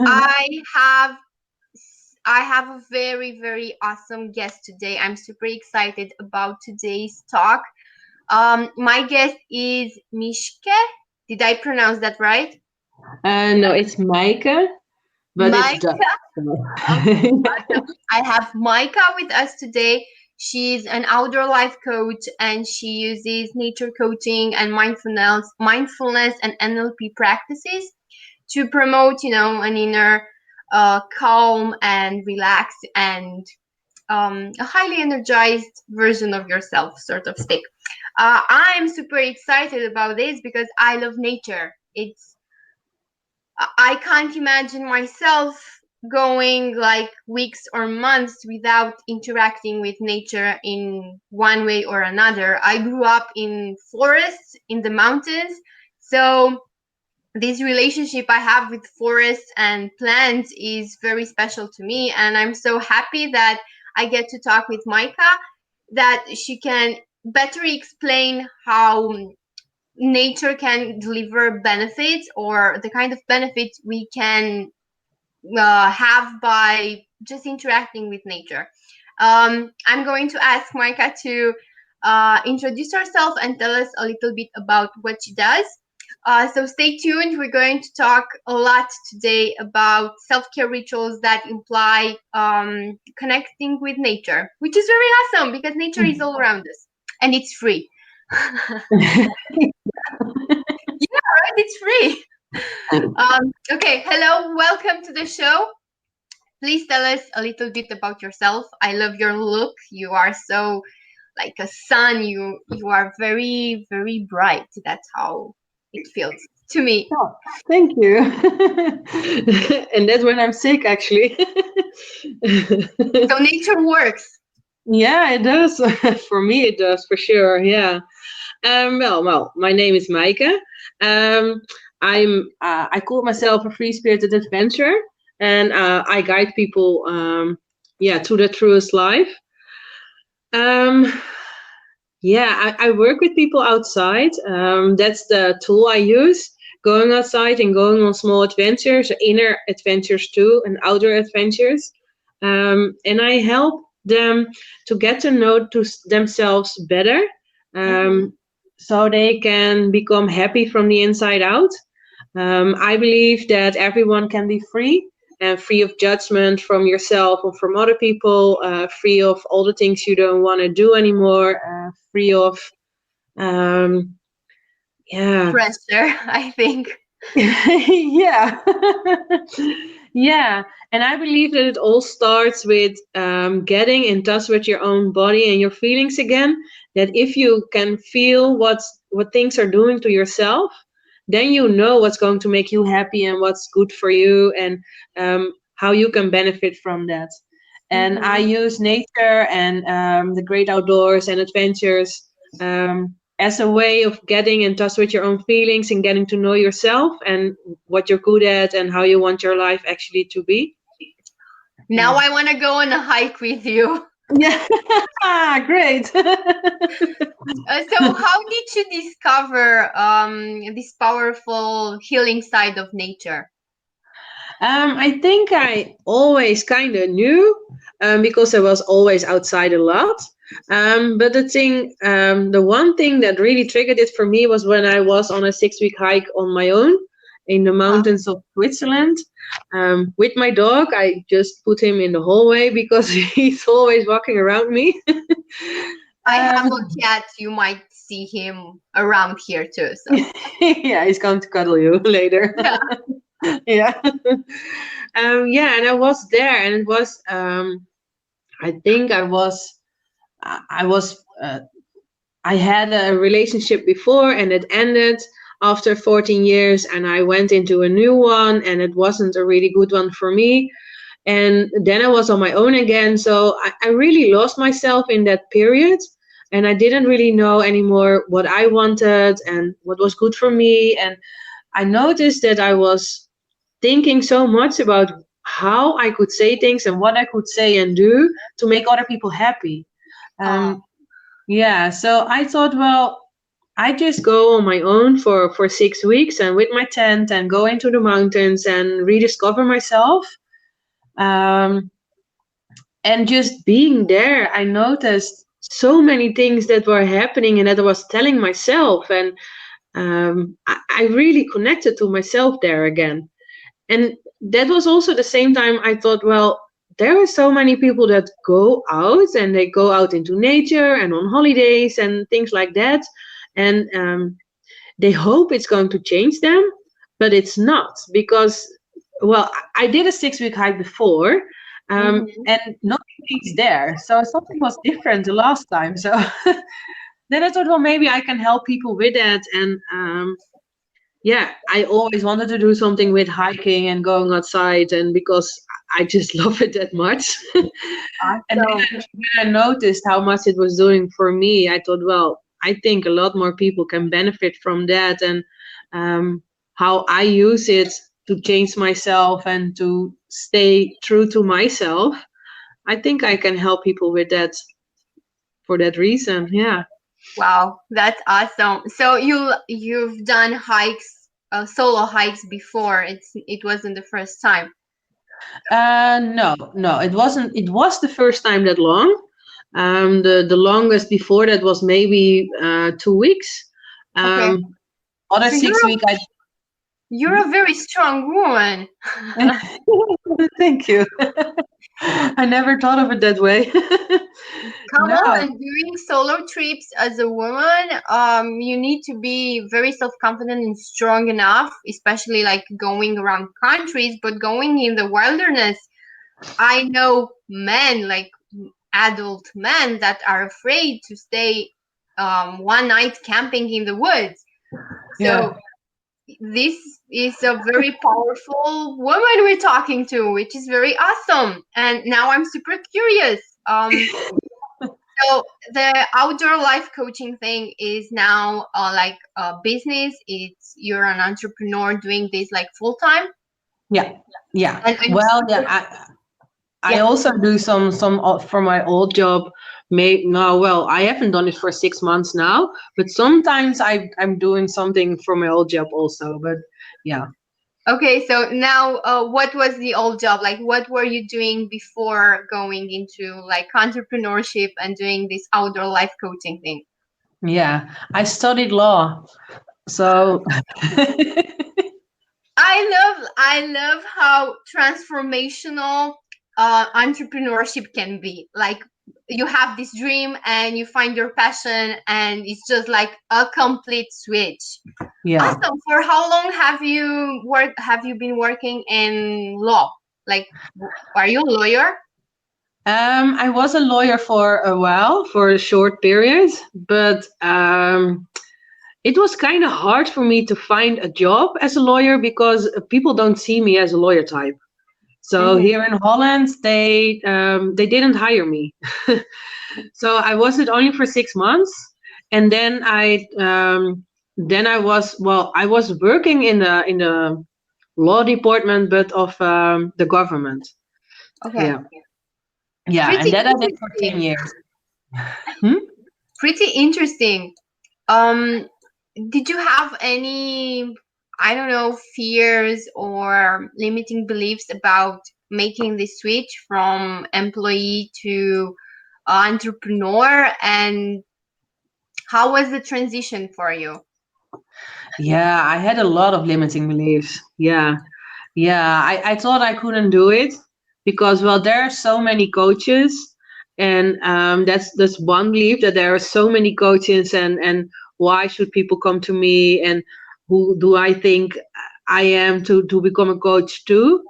I have I have a very, very awesome guest today. I'm super excited about today's talk. My guest is Mishke. Did I pronounce that right? No, it's Maaike, but it's Dutch. Micah. Okay, awesome. I have Micah with us today. She's an outdoor life coach and she uses nature coaching and mindfulness and NLP practices to promote, an inner calm and relaxed and a highly energized version of yourself, sort of stick. I'm super excited about this because I love nature. I can't imagine myself going like weeks or months without interacting with nature in one way or another. I grew up in forests, in the mountains, so this relationship I have with forests and plants is very special to me. And I'm so happy that I get to talk with Micah, that she can better explain how nature can deliver benefits or the kind of benefits we can have by just interacting with nature. I'm going to ask Micah to introduce herself and tell us a little bit about what she does. So stay tuned. We're going to talk a lot today about self-care rituals that imply connecting with nature, which is very awesome because nature is all around us and it's free. Yeah, right? It's free. Okay, hello, welcome to the show. Please tell us a little bit about yourself. I love your look. You are so like a sun. You are very, very bright. That's how it feels to me. Oh, thank you. And that's when I'm sick, actually. So nature works. Yeah, it does. For me, it does, for sure. Yeah. Well, my name is Maaike. Um, I call myself a free-spirited adventurer, and I guide people, to the truest life. Um, yeah, I work with people outside. That's the tool I use. Going outside and going on small adventures, inner adventures too, and outdoor adventures. And I help them to get to know themselves better, um, so they can become happy from the inside out. I believe that everyone can be free and free of judgment from yourself or from other people, free of all the things you don't want to do anymore, free of, um, yeah. Pressure, I think. Yeah. Yeah. And I believe that it all starts with getting in touch with your own body and your feelings again. That if you can feel what things are doing to yourself, then you know what's going to make you happy and what's good for you, and how you can benefit from that. And I use nature and the great outdoors and adventures as a way of getting in touch with your own feelings and getting to know yourself and what you're good at and how you want your life actually to be. Now I want to go on a hike with you. Yeah. Great. So how did you discover this powerful healing side of nature? I think I always kind of knew, because I was always outside a lot. But the one thing that really triggered it for me was when I was on a 6-week hike on my own in the mountains of Switzerland, with my dog. I just put him in the hallway because he's always walking around me. I have a cat. You might see him around here too. So. Yeah, he's going to cuddle you later. Yeah. Yeah. And I was there, and it was, I think I had a relationship before, and it ended after 14 years, and I went into a new one, and it wasn't a really good one for me. And then I was on my own again. So I really lost myself in that period, and I didn't really know anymore what I wanted and what was good for me. And I noticed that I was thinking so much about how I could say things and what I could say and do to make other people happy. Yeah, so I thought, well, I just go on my own for 6 weeks and with my tent and go into the mountains and rediscover myself. Um, and just being there, I noticed so many things that were happening and that I was telling myself. And I really connected to myself there again. And that was also the same time I thought, well, there are so many people that go out and they go out into nature and on holidays and things like that. And they hope it's going to change them, but it's not because, well, I did a 6 week hike before. Mm-hmm. And nothing's there. So something was different the last time. So then I thought, well, maybe I can help people with that. And yeah, I always wanted to do something with hiking and going outside, and because I just love it that much. And Awesome. then when I noticed how much it was doing for me, I thought, well, I think a lot more people can benefit from that, and how I use it to change myself and to stay true to myself. I think I can help people with that for that reason. Yeah. Wow, that's awesome. So you've done hikes, solo hikes before. It wasn't the first time. No, no, it wasn't. It was the first time that long. The longest before that was maybe 2 weeks. Okay. Other So 6 week, I. you're a very strong woman. Thank you. I never thought of it that way. Come No. on, doing solo trips as a woman, you need to be very self-confident and strong enough, especially like going around countries, but going in the wilderness. I know men, like adult men, that are afraid to stay one night camping in the woods. Yeah. So this is a very powerful woman we're talking to, which is very awesome. And now I'm super curious. So the outdoor life coaching thing is now like a business. It's you're an entrepreneur doing this like full time. Yeah. Yeah. And I'm Well, super, yeah. I yeah. also do some for my old job. May no, well, I haven't done it for 6 months now, but sometimes I'm doing something for my old job also. But yeah. Okay, so now what was the old job? Like what were you doing before going into like entrepreneurship and doing this outdoor life coaching thing? Yeah, I studied law, so I love how transformational entrepreneurship can be. Like you have this dream and you find your passion and it's just like a complete switch. yeah. Awesome. For how long have you been working in law? Like are you a lawyer? I was a lawyer for a while, for a short period, but it was kind of hard for me to find a job as a lawyer because people don't see me as a lawyer type. So Mm-hmm. here in Holland, they didn't hire me. So I was it only for 6 months, and then I was, well, I was working in the law department, but of the government. Okay. Yeah, yeah, and Pretty that I did for 10 years. interesting. Hmm? Pretty interesting. Um, did you have any, I don't know, fears or limiting beliefs about making the switch from employee to entrepreneur? And how was the transition for you? Yeah, I had a lot of limiting beliefs. Yeah, yeah, I thought I couldn't do it because, well, there are so many coaches, and that's one belief, that there are so many coaches, and why should people come to me, and who do I think I am to become a coach too?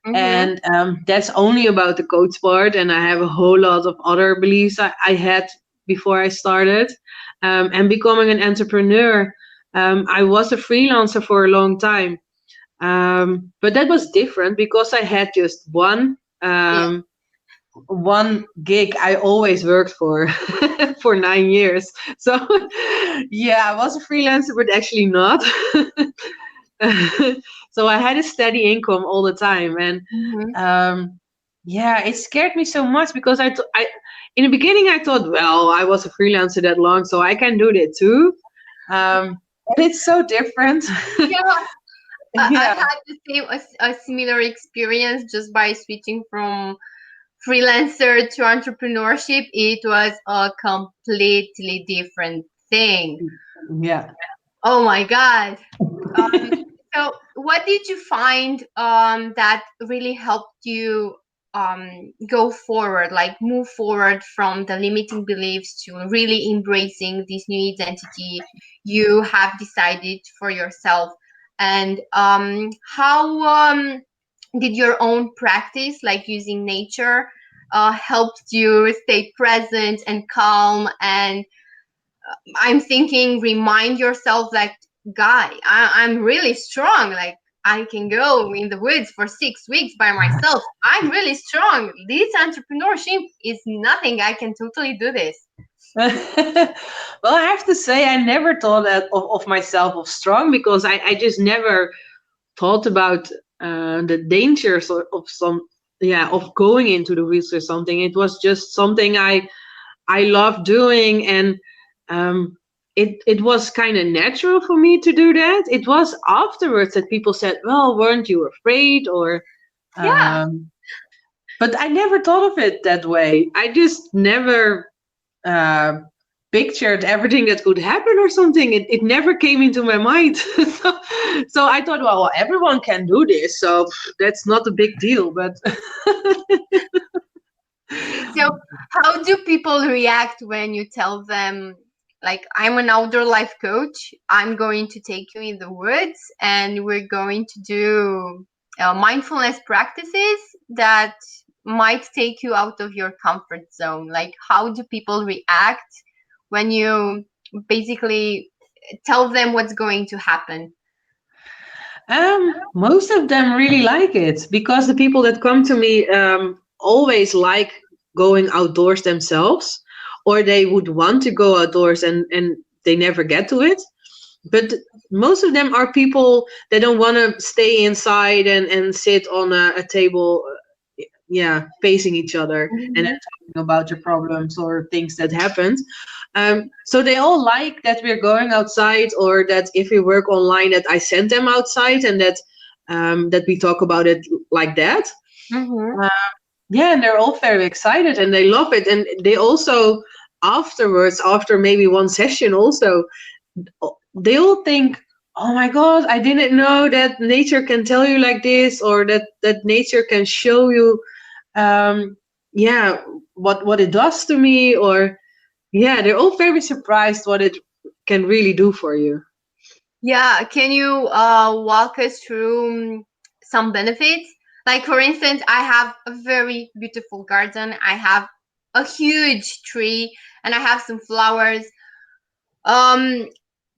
Mm-hmm. And that's only about the coach part, and I have a whole lot of other beliefs I had before I started. And becoming an entrepreneur, I was a freelancer for a long time, but that was different because I had just Yeah. one gig I always worked for for 9 years. So yeah, I was a freelancer, but actually not. So I had a steady income all the time, and Mm-hmm. um, yeah, it scared me so much because I in the beginning I thought, well, I was a freelancer that long, so I can do that too. And it's so different. Yeah, I Yeah. had the same a similar experience just by switching from freelancer to entrepreneurship. It was a completely different thing. Yeah. Oh my God. Um, so what did you find that really helped you go forward, like move forward from the limiting beliefs to really embracing this new identity you have decided for yourself? And how did your own practice, like using nature, helped you stay present and calm? And I'm thinking, remind yourself that, guy, I'm really strong. Like, I can go in the woods for 6 weeks by myself. I'm really strong. This entrepreneurship is nothing. I can totally do this. Well, I have to say, I never thought that of myself of strong, because I just never thought about the dangers of some, yeah, of going into the woods or something. It was just something I love doing, and um, it was kind of natural for me to do that. It was afterwards that people said, "Well, weren't you afraid?" Or, Yeah. but I never thought of it that way. I just never uh, pictured everything that could happen or something. It never came into my mind. So I thought, well, everyone can do this, so that's not a big deal. But So, how do people react when you tell them, like, I'm an outdoor life coach, I'm going to take you in the woods, and we're going to do mindfulness practices that might take you out of your comfort zone? Like, how do people react when you basically tell them what's going to happen? most of them really like it, because the people that come to me always like going outdoors themselves, or they would want to go outdoors, and they never get to it. But most of them are people that don't want to stay inside and sit on a table, yeah, facing each other and then Mhm. talking about your problems or things that happened. So they all like that we're going outside, or that if we work online, that I send them outside, and that we talk about it like that. Mhm. Uh, yeah, and they're all very excited and they love it, and they also afterwards, after maybe one session, also they all think, oh my god, I didn't know that nature can tell you like this, or that nature can show you, um yeah, what it does to me. Or yeah, they're all very surprised what it can really do for you. Yeah, can you walk us through some benefits? Like, for instance, I have a very beautiful garden. I have a huge tree and I have some flowers. Um,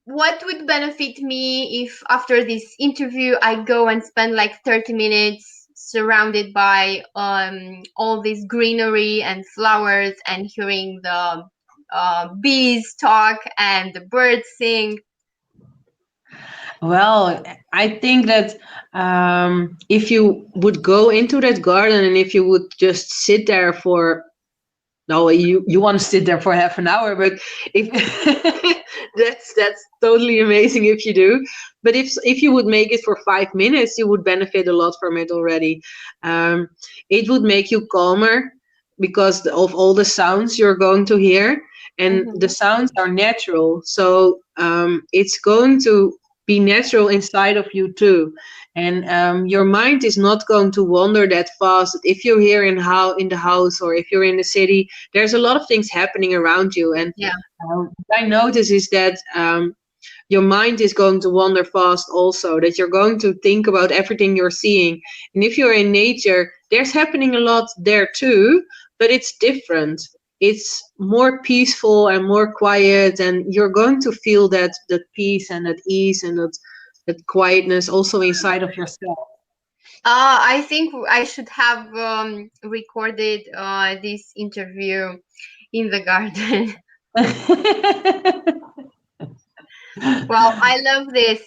what would benefit me if after this interview I go and spend like 30 minutes surrounded by all this greenery and flowers and hearing the bees talk and the birds sing? Well, I think that if you would go into that garden and if you would just sit there for, no, you want to sit there for half an hour, but if that's totally amazing if you do. But if you would make it for 5 minutes, you would benefit a lot from it already. Um, it would make you calmer because of all the sounds you're going to hear, and the Mhm. sounds are natural. So it's going to be natural inside of you too, and your mind is not going to wander that fast. If you're here in the house, or if you're in the city, there's a lot of things happening around you, and Yeah. what I notice is that your mind is going to wander fast also, that you're going to think about everything you're seeing. And if you're in nature, there's happening a lot there too, but it's different. It's more peaceful and more quiet, and you're going to feel that peace and that ease and that quietness also inside of yourself. I think I should have recorded this interview in the garden. Well, I love this.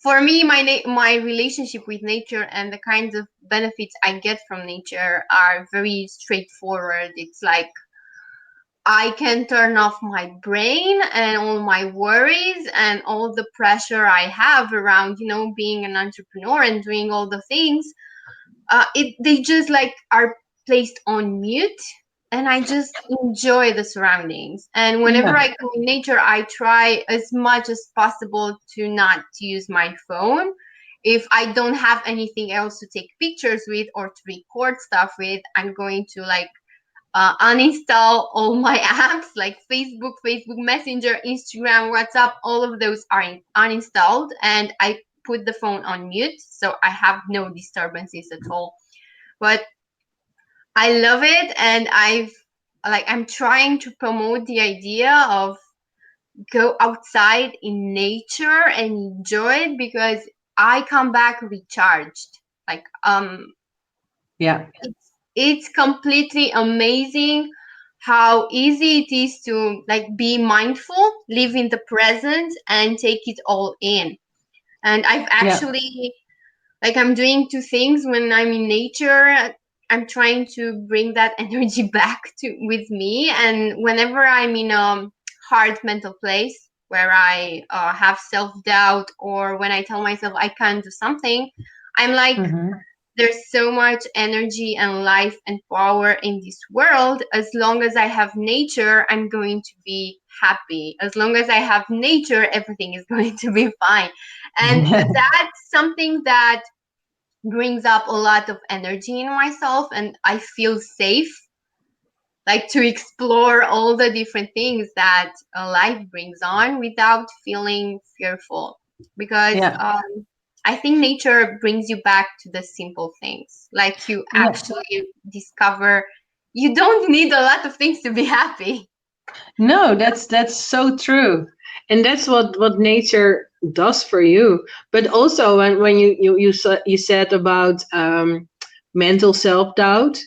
For me, my relationship with nature and the kinds of benefits I get from nature are very straightforward. It's like I can turn off my brain and all my worries and all the pressure I have around, being an entrepreneur and doing all the things. They just like are placed on mute, and I just enjoy the surroundings. And whenever Yeah. I go in nature, I try as much as possible to not use my phone. If I don't have anything else to take pictures with or to record stuff with, I'm going to like uninstall all my apps like Facebook Messenger, Instagram, WhatsApp. All of those are uninstalled, and I put the phone on mute so I have no disturbances at all. But I love it, and I'm trying to promote the idea of go outside in nature and enjoy it, because I come back recharged. Like Yeah. it's completely amazing how easy it is to like be mindful, live in the present, and take it all in. And I've Yeah. actually, like, I'm doing two things when I'm in nature. I'm trying to bring that energy back to with me, and whenever I'm in a hard mental place where I have self-doubt, or when I tell myself I can't do something, I'm like, Mm-hmm. there's so much energy and life and power in this world. As long as I have nature, I'm going to be happy. As long as I have nature, everything is going to be fine. And that's something that brings up a lot of energy in myself, and I feel safe, like, to explore all the different things that life brings on without feeling fearful. Because Yeah. I think nature brings you back to the simple things. Like, you Yeah. actually discover you don't need a lot of things to be happy. No, that's so true. And that's what nature does for you. But also when you said about mental self-doubt,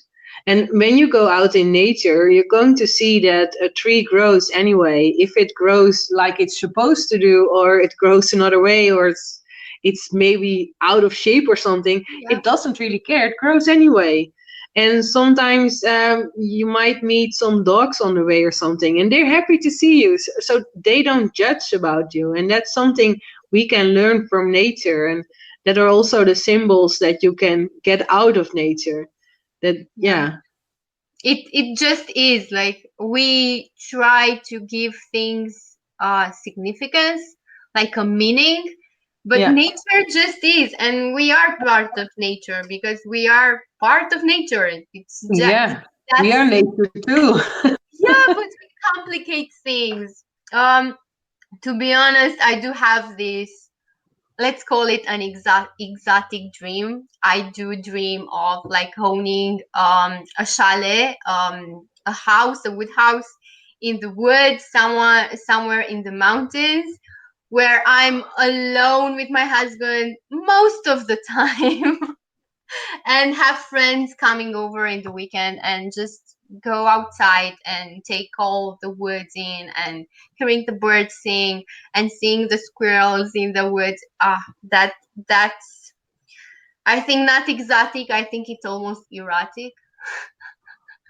and when you go out in nature, you're going to see that a tree grows anyway. If it grows like it's supposed to do, or it grows another way, or it's maybe out of shape or something, Yeah. it doesn't really care. It grows anyway. And sometimes you might meet some dogs on the way or something, and they're happy to see you. So they don't judge about you. And that's something we can learn from nature. And that are also the symbols that you can get out of nature. That, Yeah. yeah, It just is like we try to give things significance, like a meaning, but yeah, nature just is, and we are part of nature because we are part of nature. It's just yeah. that We are simple. nature too. Yeah, but we complicate things. To be honest, I do have this, let's call it an exotic dream. I do dream of like owning a chalet, a house, a wood house in the woods, somewhere in the mountains, where I'm alone with my husband most of the time, and have friends coming over in the weekend, and just go outside and take all the woods in, and hearing the birds sing and seeing the squirrels in the woods. That's, I think, not exotic. I think it's almost erotic.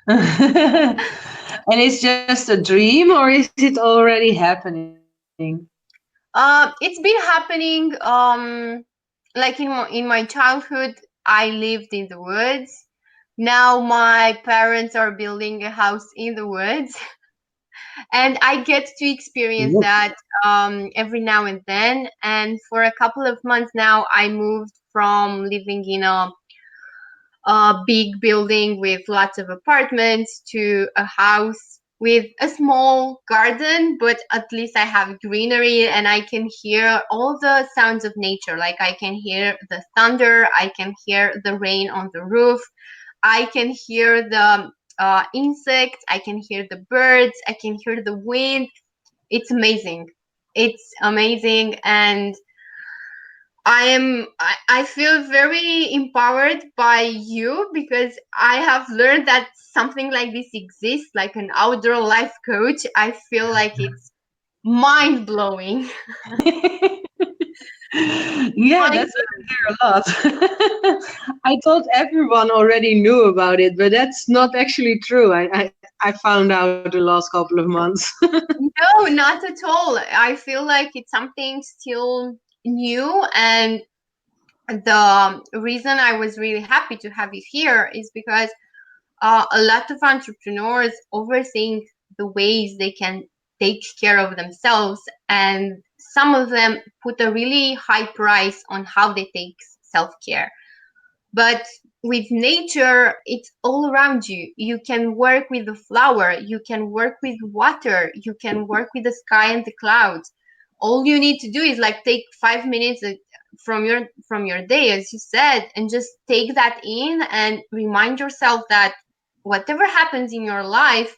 And it's just a dream, or is it already happening? It's been happening. Like in my childhood, I lived in the woods. Now my parents are building a house in the woods, and I get to experience that every now and then. And for a couple of months now, I moved from living in a big building with lots of apartments to a house with a small garden, but at least I have greenery and I can hear all the sounds of nature. Like, I can hear the thunder, I can hear the rain on the roof, I can hear the insects, I can hear the birds, I can hear the wind. It's amazing. It's amazing. And I feel very empowered by you, because I have learned that something like this exists, like an outdoor life coach. I feel like it's mind blowing. Yeah, Mind that's what I hear a lot. I thought everyone already knew about it, but that's not actually true. I I found out the last couple of months. No, not at all. I feel like it's something still new, and the reason I was really happy to have you here is because a lot of entrepreneurs overthink the ways they can take care of themselves, and some of them put a really high price on how they take self-care. But with nature, it's all around you. You can work with the flower, you can work with water, you can work with the sky and the clouds. All you need to do is like take 5 minutes from your day, as you said, and just take that in and remind yourself that whatever happens in your life,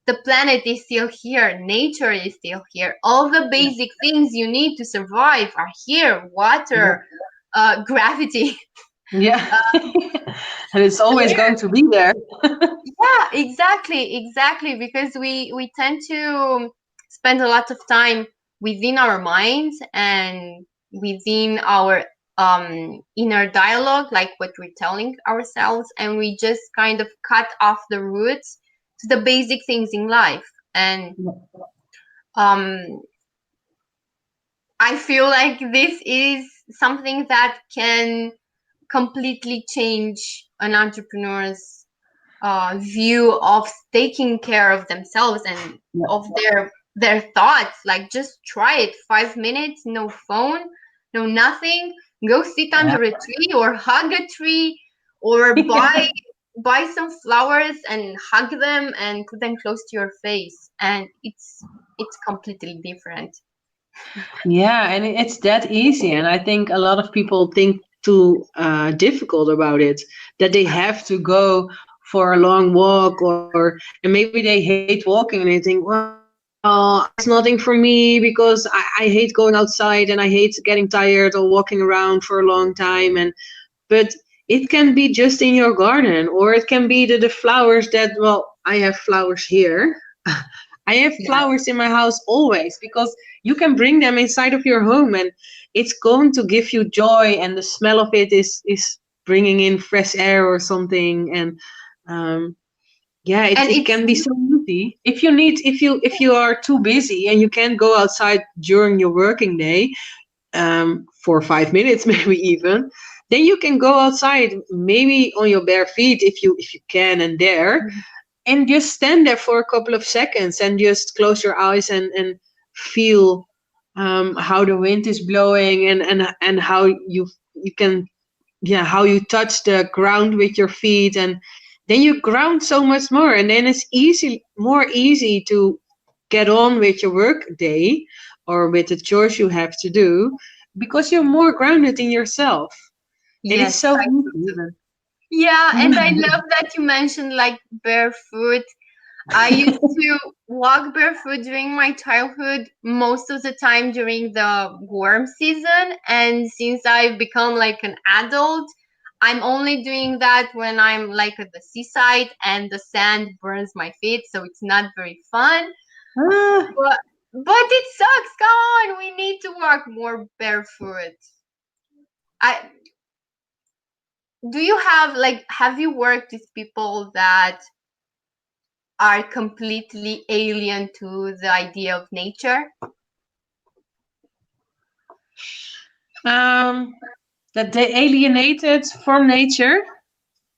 the planet is still here, nature is still here. All the basic things you need to survive are here: water, gravity. Yeah. And it's always going to be there. Yeah, exactly. Because we tend to spend a lot of time within our minds and within our inner dialogue, like what we're telling ourselves, and we just kind of cut off the roots to the basic things in life. And um, I feel like this is something that can completely change an entrepreneur's view of taking care of themselves and of their thoughts. Like, just try it. 5 minutes, no phone, no nothing. Go sit under a tree or hug a tree, or buy some flowers and hug them and put them close to your face, and it's completely different. Yeah, and it's that easy. And I think a lot of people think too difficult about it, that they have to go for a long walk, and maybe they hate walking and they think, well, it's nothing for me because I hate going outside and I hate getting tired or walking around for a long time. But it can be just in your garden, or it can be the flowers that, well, I have flowers here. I have Yeah. flowers in my house always, because you can bring them inside of your home and it's going to give you joy, and the smell of it is bringing in fresh air or something. And yeah, And it it's can be so easy. If you are too busy and you can't go outside during your working day, for 5 minutes maybe even, then you can go outside, maybe on your bare feet, if you can and dare, and just stand there for a couple of seconds and just close your eyes and feel how the wind is blowing, and how you can, yeah, how you touch the ground with your feet, and then you ground so much more, and then it's more easy to get on with your work day or with the chores you have to do, because you're more grounded in yourself. And it's yes. so easy. Yeah, and I love that you mentioned like barefoot. I used to walk barefoot during my childhood, most of the time during the warm season. And since I've become like an adult, I'm only doing that when I'm like at the seaside and the sand burns my feet, so it's not very fun. Ah, But it sucks. Come on, we need to walk more barefoot. I do you have you worked with people that are completely alien to the idea of nature? that they alienated from nature.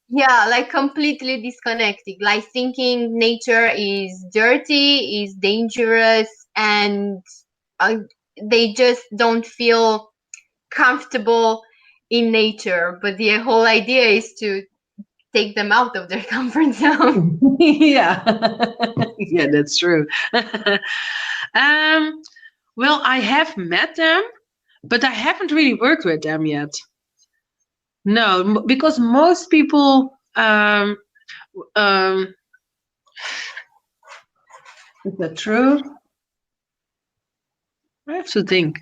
Yeah, like completely disconnected, like thinking nature is dirty, is dangerous, and uh, they just don't feel comfortable in nature. But the whole idea is to take them out of their comfort zone. Yeah. Yeah, that's true. um, well, I have met them, but I haven't really worked with them yet. No, because most people, um, is that true? I have to think.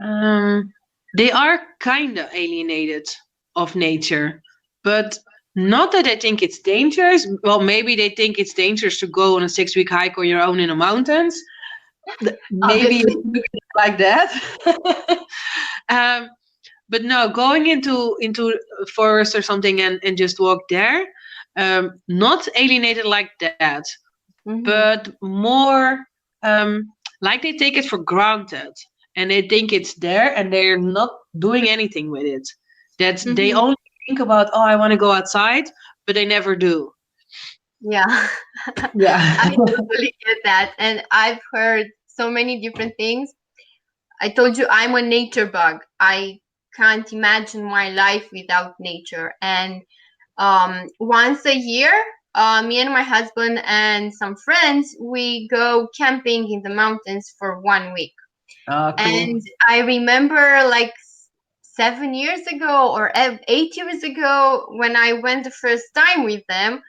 Um, they are kind of alienated of nature, but not that they think it's dangerous. Well, maybe they think it's dangerous to go on a 6-week hike on your own in the mountains. Maybe Obviously. it's like that. um, but no, going into a forest or something and just walk there, not alienated like that. Mm-hmm. but more like they take it for granted and they think it's there and they're not doing anything with it. That they Mm-hmm. only think about, oh, I want to go outside, but they never do. Yeah. Yeah. I totally get that. And I've heard so many different things. I told you I'm a nature bug. I can't imagine my life without nature. And once a year, me and my husband and some friends, we go camping in the mountains for 1 week. Ah, cool. And I remember like 7 years ago or 8 years ago when I went the first time with them,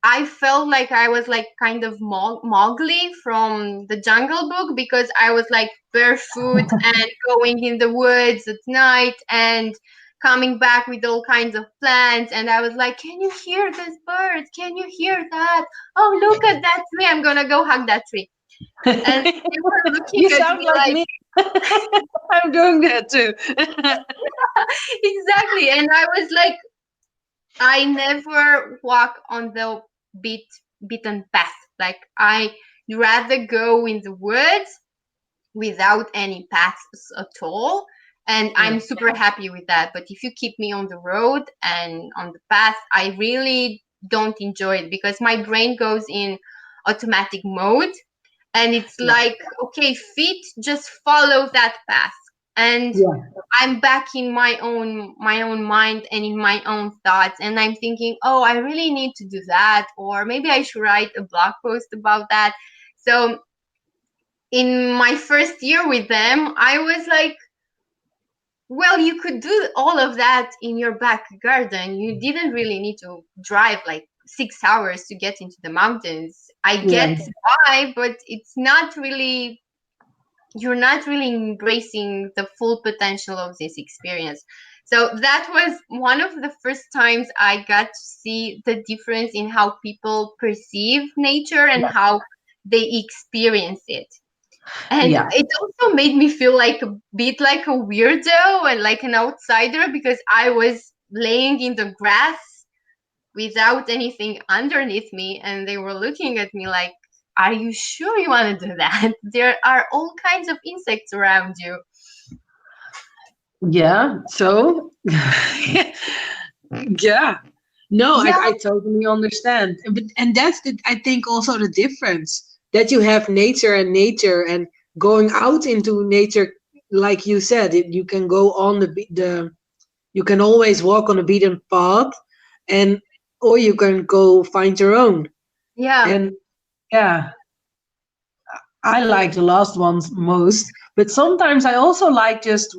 I felt like I was like kind of Mowgli from the Jungle Book because I was like barefoot and going in the woods at night and coming back with all kinds of plants. And I was like, can you hear this bird? Can you hear that? Oh, look at that tree. I'm going to go hug that tree. And they were looking You at sound me like like, me. I'm doing that too. exactly. And I was like, I never walk on the beat beaten path. Like I rather go in the woods without any paths at all. And Yeah. I'm super happy with that. But if you keep me on the road and on the path, I really don't enjoy it because my brain goes in automatic mode and it's Yeah. like, okay, feet just follow that path. And Yeah. I'm back in my own mind and in my own thoughts, and I'm thinking, oh, I really need to do that, or maybe I should write a blog post about that. So in my first year with them, I was like, well, you could do all of that in your back garden. You didn't really need to drive like 6 hours to get into the mountains. I Yeah. get why, but you're not really embracing the full potential of this experience. So that was one of the first times I got to see the difference in how people perceive nature and how they experience it. And Yeah. it also made me feel like a bit like a weirdo and like an outsider because I was laying in the grass without anything underneath me, and they were looking at me like, are you sure you want to do that? There are all kinds of insects around you. Yeah. So, yeah. No, Yeah, I totally understand. And that's I think also the difference that you have nature and going out into nature, like you said, you can go on you can always walk on a beaten path, and or you can go find your own. yeah, And yeah, I like the last ones most, but sometimes I also like just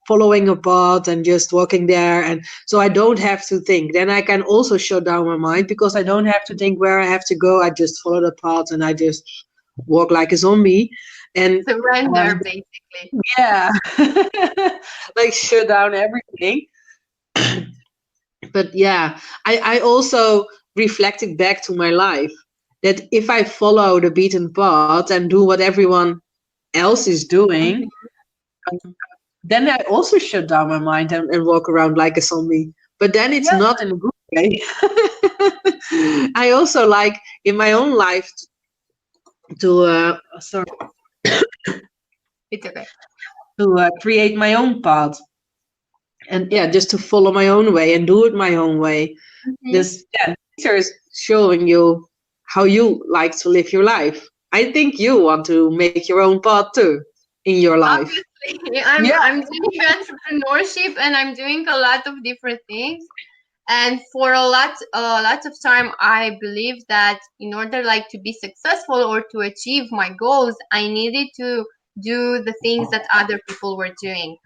following a path and just walking there, and so I don't have to think. Then I can also shut down my mind because I don't have to think where I have to go. I just follow the path and I just walk like a zombie. And surrender basically. yeah, like shut down everything. But yeah, I also reflected back to my life that if I follow the beaten path and do what everyone else is doing, Mhm. then I also shut down my mind and walk around like a zombie. But then it's Yeah, not in a good way. I also like in my own life to sorry it's okay. to create my own path, and yeah, just to follow my own way and do it my own way. Mhm. This yeah, nature is showing you how you like to live your life. I think you want to make your own path too in your life. Obviously, Yeah, I'm doing entrepreneurship and I'm doing a lot of different things. And for a lot of time, I believe that in order like to be successful or to achieve my goals, I needed to do the things that other people were doing.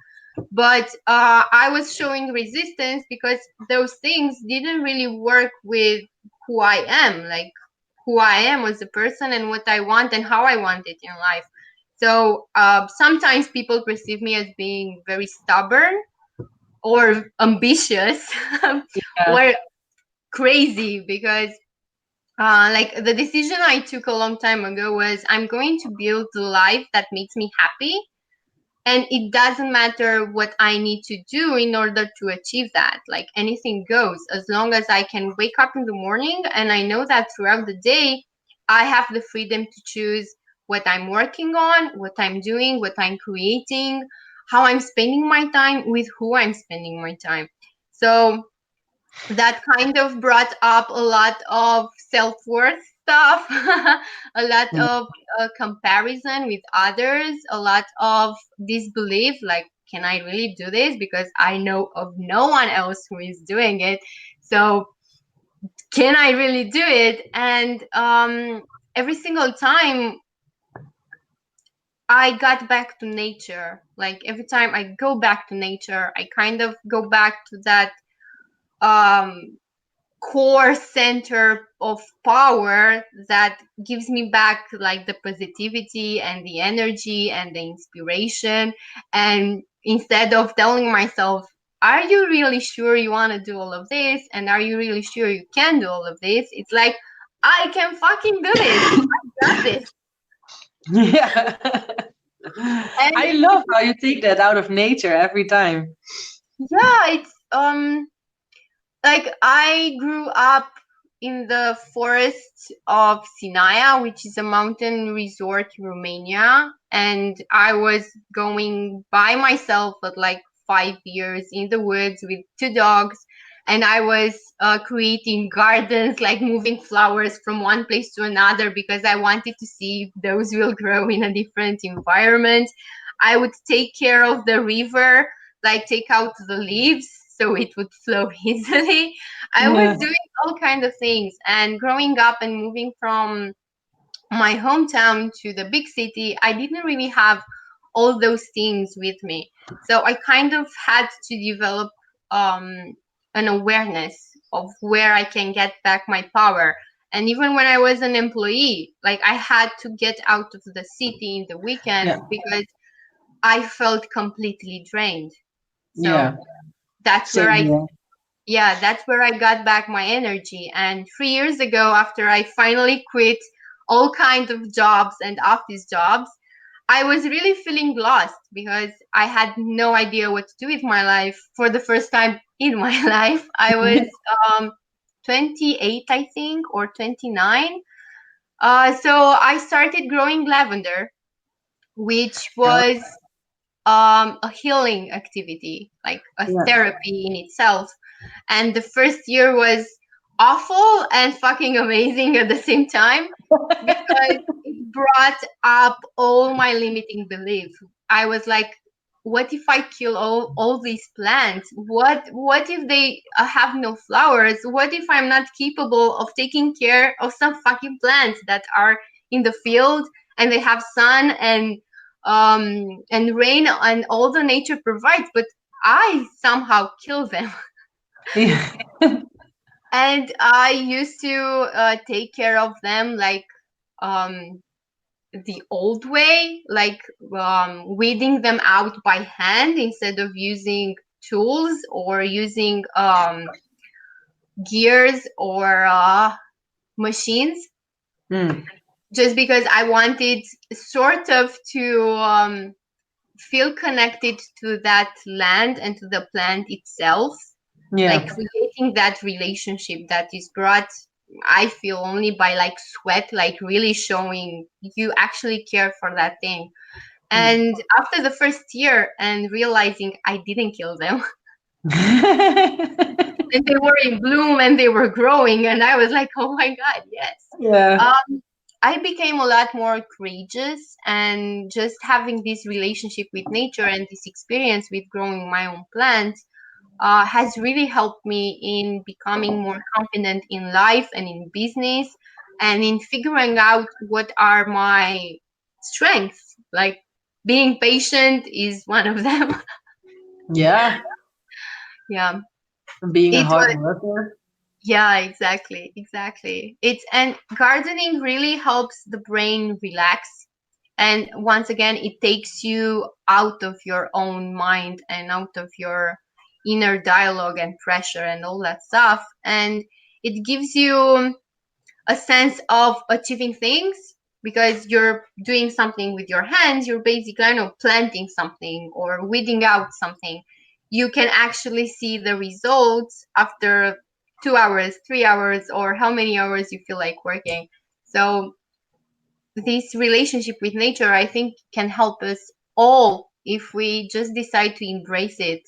But I was showing resistance because those things didn't really work with who I am, like who I am as a person and what I want and how I want it in life. So sometimes people perceive me as being very stubborn or ambitious yeah, or crazy because like the decision I took a long time ago was I'm going to build a life that makes me happy, and it doesn't matter what I need to do in order to achieve that. Like anything goes as long as I can wake up in the morning and I know that throughout the day I have the freedom to choose what I'm working on, what I'm doing, what I'm creating, how I'm spending my time, with who I'm spending my time. So that kind of brought up a lot of self-worth stuff, a lot Yeah. of comparison with others, a lot of disbelief, like, can I really do this? Because I know of no one else who is doing it. So can I really do it? And every single time I got back to nature, like every time I go back to nature, I kind of go back to that um, core center of power that gives me back like the positivity and the energy and the inspiration. And instead of telling myself, are you really sure you want to do all of this, and are you really sure you can do all of this, it's like, I can fucking do this, I got this. Yeah. And I love how you take that out of nature every time. yeah, it's like I grew up in the forest of Sinaia, which is a mountain resort in Romania, and I was going by myself at like 5 years in the woods with two dogs, and I was creating gardens, like moving flowers from one place to another because I wanted to see if those will grow in a different environment. I would take care of the river, like take out the leaves so it would flow easily. I was Yeah. doing all kind of things, and growing up and moving from my hometown to the big city, I didn't really have all those things with me. So I kind of had to develop um, an awareness of where I can get back my power. And even when I was an employee, like I had to get out of the city in the weekends Yeah. because I felt completely drained. So Yeah. that's where Same I here. yeah, that's where I got back my energy. And 3 years ago, after I finally quit all kinds of jobs and office jobs, I was really feeling lost because I had no idea what to do with my life for the first time in my life. I was 28, I think, or 29. So I started growing lavender, which Yeah. was a healing activity, like a Yeah. therapy in itself. And the first year was awful and fucking amazing at the same time because it brought up all my limiting beliefs. I was like, what if I kill all these plants? What if they have no flowers? What if I'm not capable of taking care of some fucking plants that are in the field and they have sun and rain and all the nature provides, but I somehow kill them. Yeah. And I used to take care of them like um, the old way, like weeding them out by hand instead of using tools or using gears or machines, Mm. just because I wanted sort of to feel connected to that land and to the plant itself, like Yeah. creating that relationship that is brought, I feel, only by like sweat, like really showing you actually care for that thing. Mm. And after the first year and realizing I didn't kill them and they were in bloom and they were growing, and I was like, oh my god, yes. Yeah. I became a lot more courageous, and just having this relationship with nature and this experience with growing my own plants has really helped me in becoming more confident in life and in business and in figuring out what are my strengths. Like being patient is one of them. Yeah. Yeah. Being a It hard was, worker. yeah, exactly, exactly. It's and gardening really helps the brain relax. And once again, it takes you out of your own mind and out of your inner dialogue and pressure and all that stuff. And it gives you a sense of achieving things because you're doing something with your hands. You're basically, I know, planting something or weeding out something. You can actually see the results after 2 hours, 3 hours, or how many hours you feel like working. So this relationship with nature, I think, can help us all if we just decide to embrace it.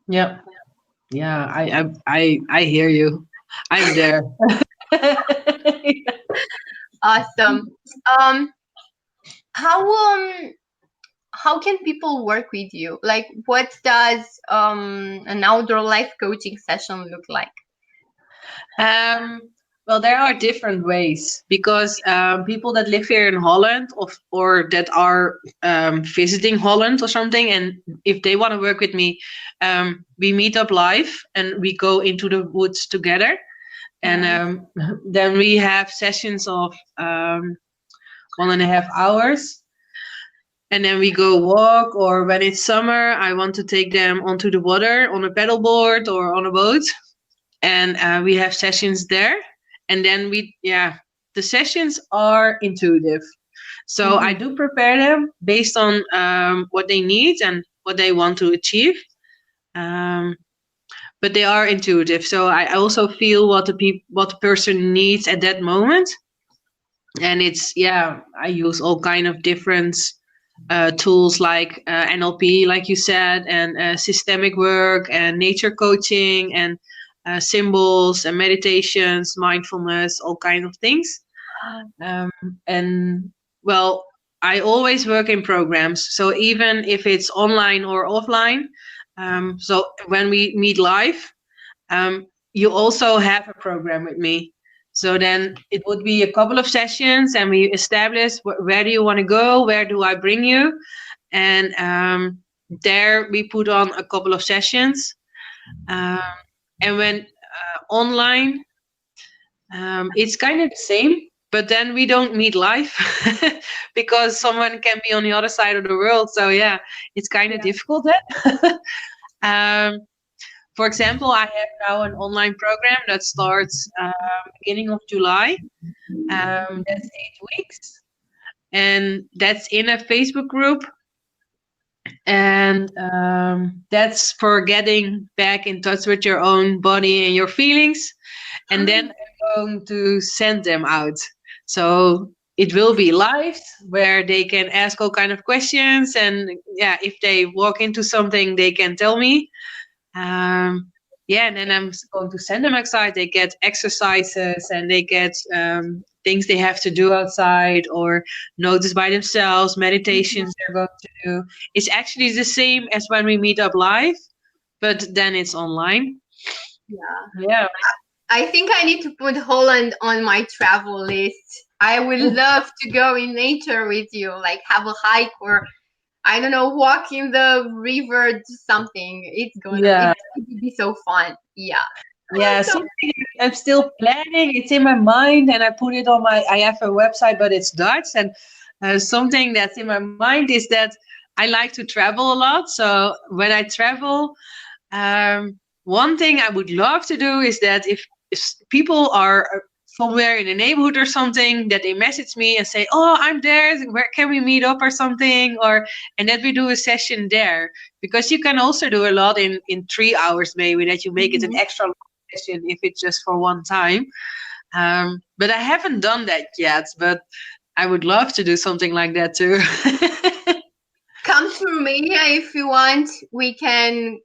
Yeah. Yeah. I hear you. I'm there. Awesome. Um, how how can people work with you? Like, what does an outdoor life coaching session look like? Um, well, there are different ways because people that live here in Holland or that are visiting Holland or something, and if they want to work with me, we meet up live and we go into the woods together. And then we have sessions of 1.5 hours. And then we go walk, or when it's summer, I want to take them onto the water on a paddleboard or on a boat. And we have sessions there. And then the sessions are intuitive. So I do prepare them based on what they need and what they want to achieve. But they are intuitive. So I also feel what the person needs at that moment. And I use all kind of different tools like NLP, like you said, and systemic work and nature coaching and symbols and meditations, mindfulness, all kind of things. And well, I always work in programs. So even if it's online or offline, so when we meet live, you also have a program with me. So then it would be a couple of sessions and we establish where do you want to go? Where do I bring you? And there we put on a couple of sessions. And when online, it's kind of the same, but then we don't meet live because someone can be on the other side of the world. So yeah, it's kind of difficult then. For example, I have now an online program that starts beginning of July. That's 8 weeks, and that's in a Facebook group. And that's for getting back in touch with your own body and your feelings. And then I'm going to send them out. So it will be live where they can ask all kind of questions. And yeah, if they walk into something, they can tell me. And then I'm going to send them outside. They get exercises and they get things they have to do outside or notice by themselves, meditations they're going to do. It's actually the same as when we meet up live, but then it's online. Yeah. I think I need to put Holland on my travel list. I would love to go in nature with you, like have a hike or I don't know, walk in the river, do something. It's would be so fun. Yeah. Yeah, something I'm still planning. It's in my mind, and I put it on I have a website, but it's Dutch. And something that's in my mind is that I like to travel a lot. So when I travel, one thing I would love to do is that if people are somewhere in the neighborhood or something, that they message me and say, "Oh, I'm there. Where can we meet up or something?" And that we do a session there, because you can also do a lot in 3 hours, maybe that you make it an extra long session if it's just for one time. But I haven't done that yet. But I would love to do something like that too. Come to Romania if you want. We can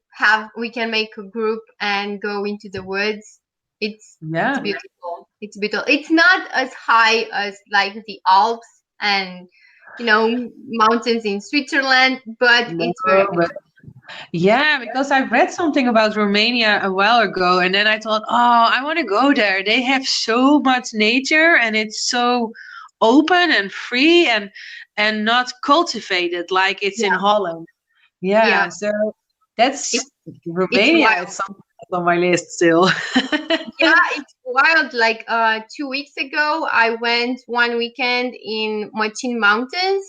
make a group and go into the woods. It's beautiful. It's beautiful. It's not as high as like the Alps and mountains in Switzerland, but it's very beautiful. Yeah, because I read something about Romania a while ago, and then I thought, oh, I want to go there. They have so much nature, and it's so open and free and not cultivated like it's in Holland. Yeah, so that's Romania. It's something that's on my list still. Yeah, it's wild. Like 2 weeks ago, I went one weekend in Mochin Mountains.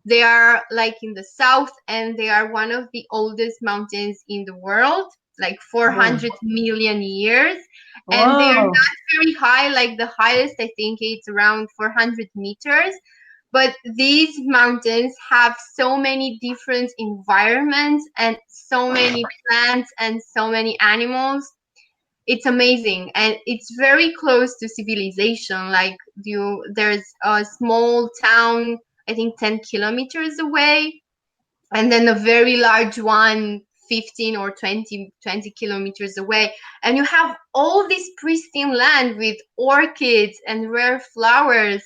They are like in the south, and they are one of the oldest mountains in the world, like 400 million years. And they are not very high. Like the highest, I think it's around 400 meters. But these mountains have so many different environments and so many plants and so many animals. It's amazing, and it's very close to civilization. Like there's a small town, I think 10 kilometers away, and then a very large one 15 or 20 kilometers away, and you have all this pristine land with orchids and rare flowers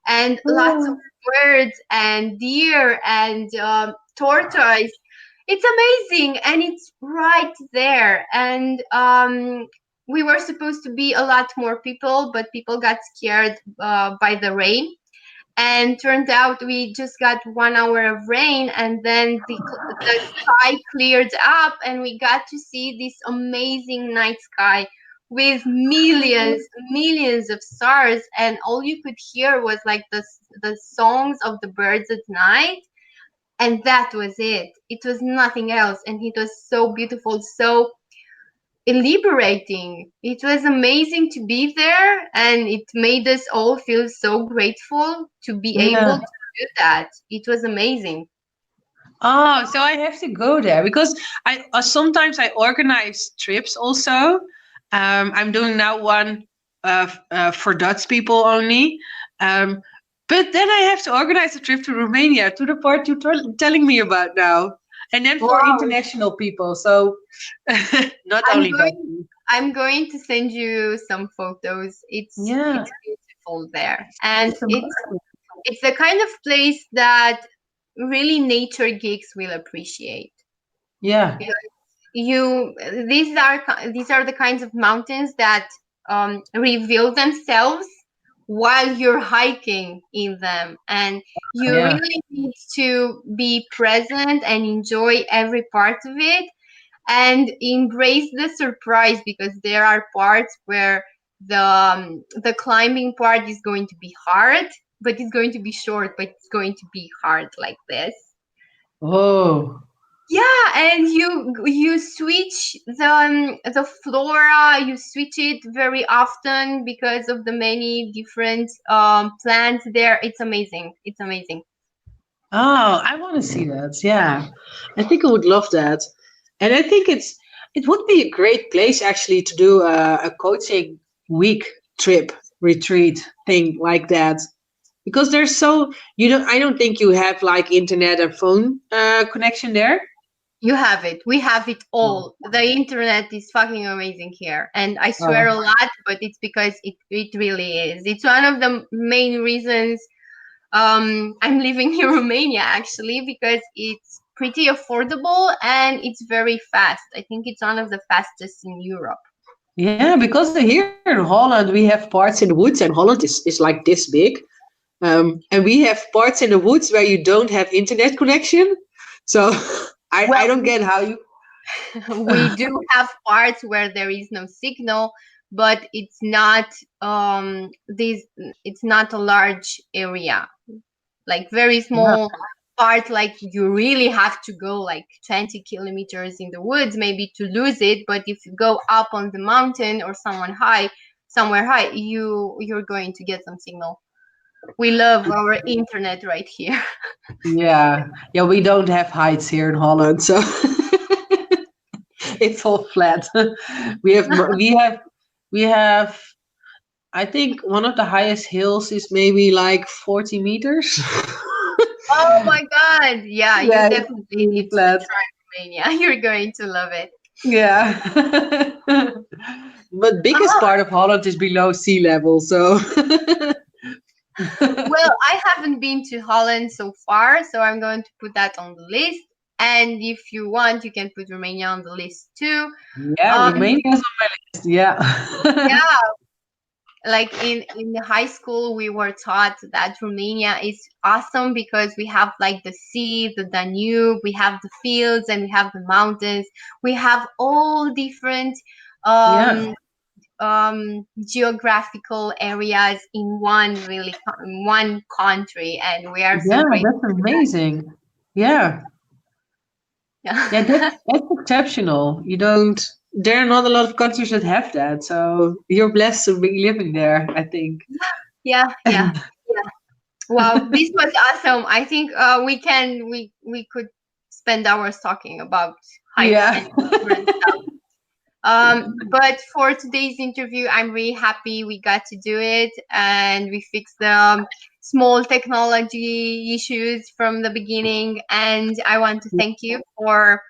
and lots of Oh, birds and deer and tortoise. It's amazing, and it's right there. And we were supposed to be a lot more people, but people got scared by the rain, and turned out we just got 1 hour of rain, and then the sky cleared up, and we got to see this amazing night sky with millions of stars, and all you could hear was like the songs of the birds at night, and that was it. It was nothing else, and it was so beautiful, so liberating. It was amazing to be there, and it made us all feel so grateful to be able yeah. to do that. It was amazing. Oh, so I have to go there because I sometimes I organize trips also. I'm doing now one for Dutch people only. Um, but then I have to organize a trip to Romania to the part you're telling me about now, and then for Wow. international people. So not I'm only Dutch. going I'm going to send you some photos. Yeah, It's beautiful there. And it's amazing. it's the kind of place that really nature geeks will appreciate. Yeah, You these are the kinds of mountains that reveal themselves while you're hiking in them, and you yeah. really need to be present and enjoy every part of it, and embrace the surprise, because there are parts where the climbing part is going to be hard, but it's going to be short, but it's going to be hard like this. Oh, Yeah, and you switch the flora, you switch it very often because of the many different plants there. It's amazing. It's amazing. oh, I want to see that. Yeah, I think I would love that, and I think it would be a great place actually to do a coaching week trip retreat thing like that because there's so you don't I don't think you have like internet and phone connection there. You have it. We have it Oh, all. The internet is fucking amazing here. And I swear oh, a lot, but it's because it really is. It's one of the main reasons I'm living in Romania, actually, because it's pretty affordable and it's very fast. I think it's one of the fastest in Europe. yeah, because here in Holland we have parts in the woods, and Holland is like this big. And we have parts in the woods where you don't have internet connection. So I Well, don't get how you. we do have parts where there is no signal, but this it's not a large area, like very Yeah. small part, like you really have to go like 20 kilometers in the woods maybe to lose it, but if you go up on the mountain or somewhere high, you're going to get some signal. We love our internet right here. Yeah, yeah, we don't have heights here in Holland, so it's all flat. We have we have. I think one of the highest hills is maybe like 40 meters. Oh my god, yeah, you Yeah, it's definitely really need to flat. try Romania. You're going to love it. Yeah. But biggest Oh, part of Holland is below sea level, so well, I haven't been to Holland so far, so I'm going to put that on the list. And if you want, you can put Romania on the list too. yeah, Um, Romania is on my list. Yeah. yeah, like in the high school, we were taught that Romania is awesome because we have like the sea, the Danube, we have the fields, and we have the mountains. We have all different Yeah. um, geographical areas in in one country, and we are so Yeah, grateful that's for that. amazing. Yeah. Yeah. Yeah, that's exceptional. You don't there are not a lot of countries that have that, so you're blessed to be living there, I think. Yeah, yeah, yeah. Wow, this was awesome. I think we could spend hours talking about hikes Yeah. and different stuff. But for today's interview, I'm really happy we got to do it and we fixed the small technology issues from the beginning. And I want to thank you for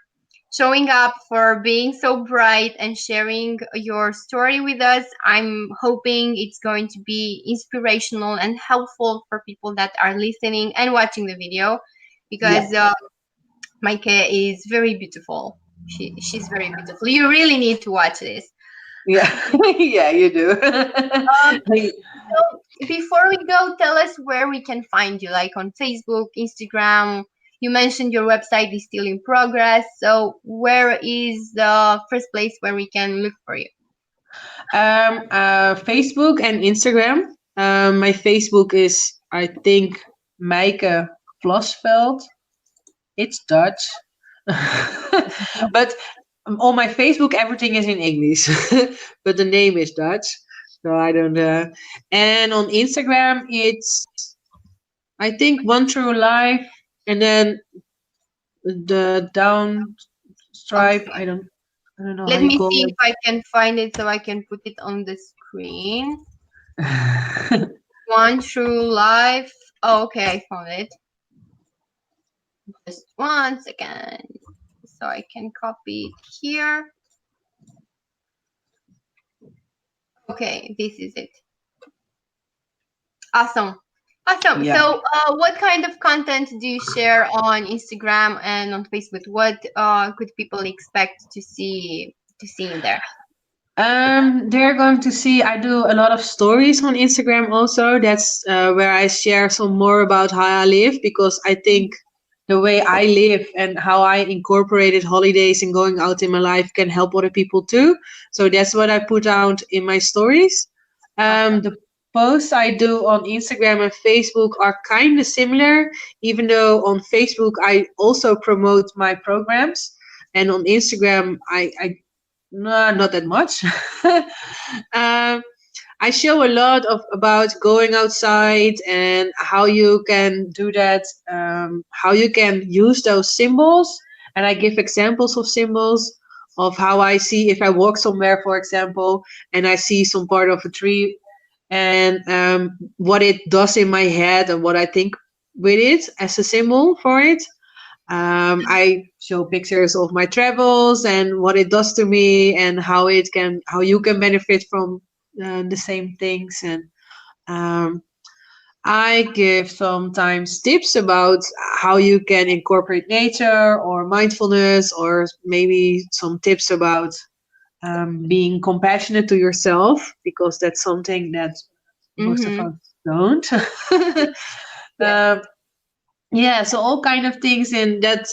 showing up, for being so bright and sharing your story with us. I'm hoping it's going to be inspirational and helpful for people that are listening and watching the video Yeah. because Maike is very beautiful. She's very beautiful. You really need to watch this. Yeah. Yeah, you do. Um, so before we go, tell us where we can find you, like on Facebook, Instagram. You mentioned your website is still in progress. So where is the first place where we can look for you? Facebook and Instagram. My Facebook is, I think, Meike Vlasveld. It's Dutch. But on my Facebook, everything is in English, but the name is Dutch. So I don't. And on Instagram, it's, I think, one true life, and then the down stripe. Okay. I don't know how Let you me call see if I can find it so I can put it on the screen. it. One True Life. Oh, okay, I found it. Just one second. So I can copy it here. Okay, this is it. Awesome. Awesome. Yeah. So, what kind of content do you share on Instagram and on Facebook? What could people expect to see in there? They're going to see I do a lot of stories on Instagram also. That's where I share some more about how I live, because I think the way I live and how I incorporated holidays and going out in my life can help other people too. So that's what I put out in my stories. Awesome. The posts I do on Instagram and Facebook are kind of similar, even though on Facebook I also promote my programs, and on Instagram I no, not that much. um, I show a lot of about going outside and how you can do that, how you can use those symbols, and I give examples of symbols of how I see if I walk somewhere, for example, and I see some part of a tree, and what it does in my head and what I think with it as a symbol for it. I show pictures of my travels and what it does to me, and how you can benefit from the same things. And um, I give sometimes tips about how you can incorporate nature or mindfulness, or maybe some tips about being compassionate to yourself, because that's something that most of Mm-hmm. us don't. Yes. um, yeah, so all kind of things, and that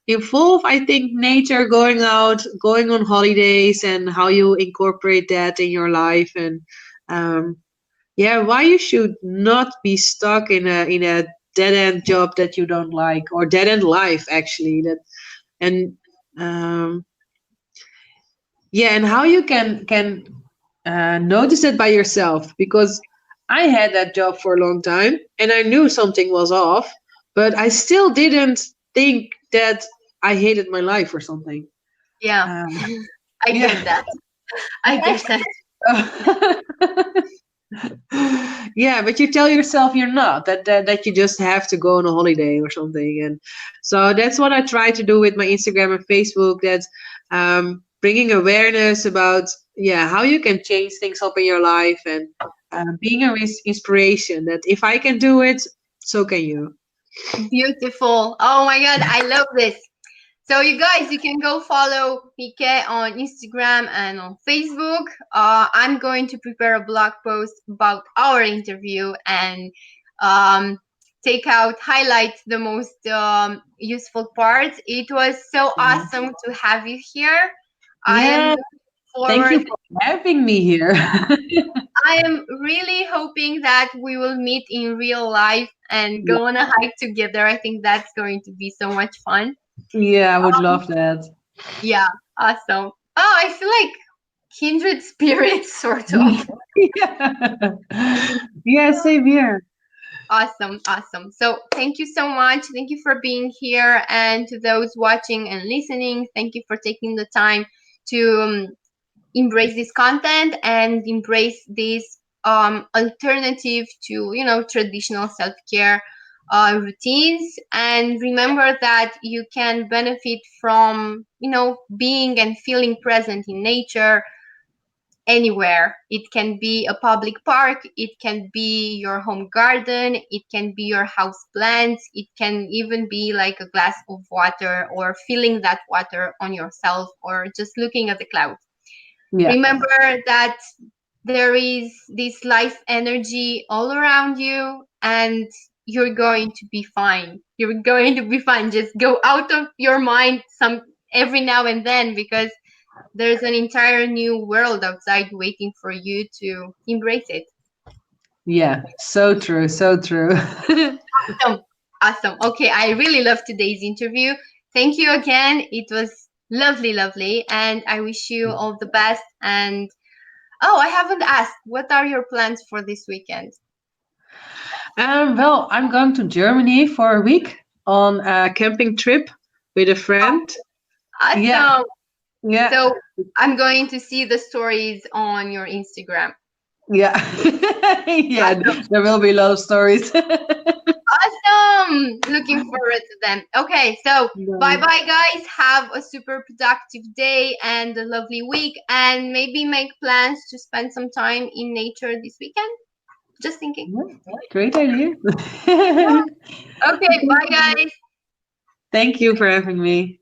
involve, I think, nature, going out, going on holidays, and how you incorporate that in your life. And um, yeah, why you should not be stuck in a dead end job that you don't like, or dead end life actually. That and um, yeah, and how you can notice it by yourself, because I had that job for a long time and I knew something was off, but I still didn't think that I hated my life or something. Yeah. Um, I yeah. get that. I get that. Yeah, but you tell yourself you're not, that you just have to go on a holiday or something. And so that's what I try to do with my Instagram and Facebook, that bringing awareness about, yeah, how you can change things up in your life, and being a inspiration that if I can do it, so can you. Beautiful. Oh my God, I love this. So you guys, you can go follow Mike on Instagram and on Facebook. I'm going to prepare a blog post about our interview and um, highlight the most useful parts. It was so Yeah. awesome to have you here. I am Yeah, looking thank you forward. for having me here. I am really hoping that we will meet in real life and Yeah, go on a hike together. I think that's going to be so much fun. yeah, I would love that. Yeah, awesome. Oh, I feel like kindred spirits, sort of. Yeah. Yeah, same here. Awesome, awesome. So, thank you so much. Thank you for being here. And to those watching and listening, thank you for taking the time to embrace this content and embrace this alternative to, traditional self-care routines. And remember that you can benefit from, being and feeling present in nature anywhere. It can be a public park, it can be your home garden, it can be your house plants, it can even be like a glass of water or feeling that water on yourself or just looking at the clouds. Yeah. Remember that there is this life energy all around you, and you're going to be fine. You're going to be fine. Just go out of your mind some every now and then, because there's an entire new world outside waiting for you to embrace it. Yeah. So true. So true. Awesome. Awesome. Okay, I really loved today's interview. Thank you again. It was lovely, lovely. And I wish you all the best. And oh, I haven't asked, what are your plans for this weekend? Well, I'm going to Germany for a week on a camping trip with a friend. Yeah. Awesome. Yeah. So I'm going to see the stories on your Instagram. Yeah. Yeah. Awesome. There will be a lot of stories. Awesome. Looking forward to them. Okay, so bye Nice. bye, guys. Have a super productive day and a lovely week, and maybe make plans to spend some time in nature this weekend. Just thinking. Yeah, great idea. Okay, bye, guys. Thank you for having me.